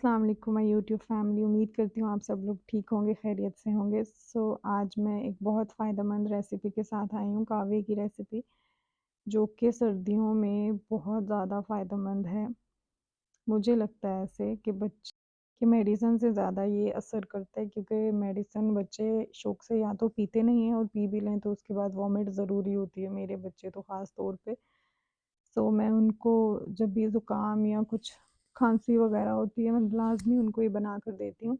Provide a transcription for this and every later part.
अस्सलाम वालेकुम my YouTube family. उम्मीद करती हूँ आप सब लोग ठीक होंगे, खैरियत से होंगे। आज मैं एक बहुत फ़ायदेमंद रेसिपी के साथ आई हूँ, कहवे की रेसिपी, जो कि सर्दियों में बहुत ज़्यादा फ़ायदेमंद है। मुझे लगता है ऐसे कि बच्चे कि मेडिसिन से ज़्यादा ये असर करता है, क्योंकि मेडिसिन बच्चे शौक़ से या तो पीते नहीं हैं, और पी भी लें तो उसके बाद वॉमिट ज़रूरी होती है, मेरे बच्चे तो ख़ास तौर पे। मैं उनको जब भी ज़ुकाम या कुछ खांसी वगैरह होती है, मैं लाज़मी उनको ये बना कर देती हूँ।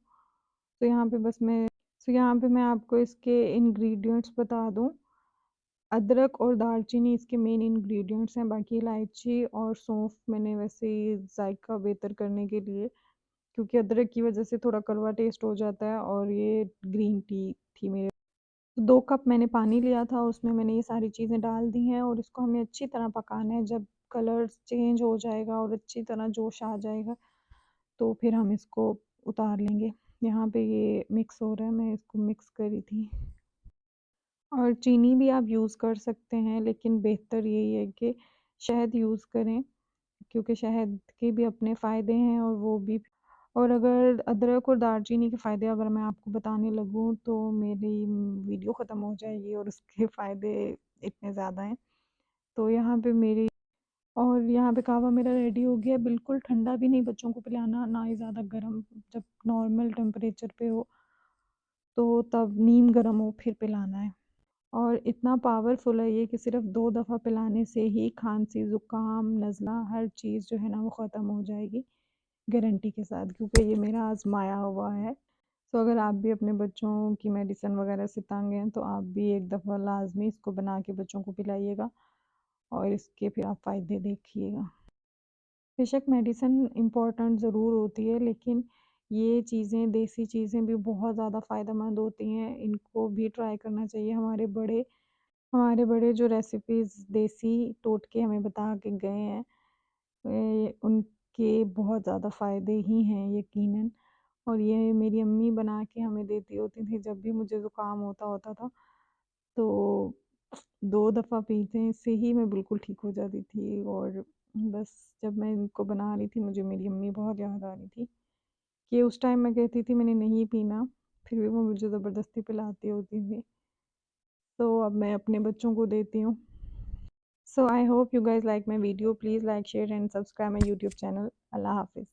तो यहाँ पे बस मैं यहाँ पे मैं आपको इसके इंग्रेडिएंट्स बता दूँ। अदरक और दालचीनी इसके मेन इंग्रेडिएंट्स हैं, बाकी इलायची और सौंफ मैंने वैसे ही जायका बेहतर करने के लिए, क्योंकि अदरक की वजह से थोड़ा कड़वा टेस्ट हो जाता है, और ये ग्रीन टी थी मेरे। 2 कप मैंने पानी लिया था, उसमें मैंने ये सारी चीज़ें डाल दी हैं, और इसको हमने अच्छी तरह पकाना है। जब कलर चेंज हो जाएगा और अच्छी तरह जोश आ जाएगा, तो फिर हम इसको उतार लेंगे। यहाँ पे ये मिक्स हो रहा है, मैं इसको मिक्स करी थी। और चीनी भी आप यूज़ कर सकते हैं, लेकिन बेहतर यही है कि शहद यूज़ करें, क्योंकि शहद के भी अपने फ़ायदे हैं, और वो भी। और अगर अदरक और दालचीनी के फ़ायदे अगर मैं आपको बताने लगूँ, तो मेरी वीडियो ख़त्म हो जाएगी, और उसके फ़ायदे इतने ज़्यादा हैं। तो यहाँ पे मेरी और यहाँ पे कहवा मेरा रेडी हो गया। बिल्कुल ठंडा भी नहीं बच्चों को पिलाना, ना ही ज़्यादा गर्म। जब नॉर्मल टेम्परेचर पे हो, तो तब नीम गर्म हो फिर पिलाना है। और इतना पावरफुल है ये कि सिर्फ 2 दफ़ा पिलाने से ही खांसी, ज़ुकाम, नज़ला हर चीज़ जो है ना वो ख़त्म हो जाएगी, गारंटी के साथ, क्योंकि ये मेरा आज़माया हुआ है। अगर आप भी अपने बच्चों की मेडिसिन वगैरह से तंग हैं, तो आप भी एक दफ़ा लाज़मी इसको बना के बच्चों को पिलाइएगा, और इसके फिर आप फ़ायदे देखिएगा। बेशक मेडिसिन इम्पोर्टेंट ज़रूर होती है, लेकिन ये चीज़ें, देसी चीज़ें भी बहुत ज़्यादा फ़ायदेमंद होती हैं, इनको भी ट्राई करना चाहिए। हमारे बड़े जो रेसिपीज़ देसी टोटके हमें बता के गए हैं, उनके बहुत ज़्यादा फ़ायदे ही हैं यकीनन। और ये मेरी अम्मी बना के हमें देती होती थी, जब भी मुझे ज़ुकाम होता होता था, तो 2 दफ़ा पीने से ही मैं बिल्कुल ठीक हो जाती थी। और बस जब मैं इनको बना रही थी, मुझे मेरी अम्मी बहुत याद आ रही थी, कि उस टाइम मैं कहती थी मैंने नहीं पीना, फिर भी वो मुझे ज़बरदस्ती पिलाती होती थी। अब मैं अपने बच्चों को देती हूँ। I hope you guys like my video. Please like, share and subscribe my YouTube channel. Allah Hafiz.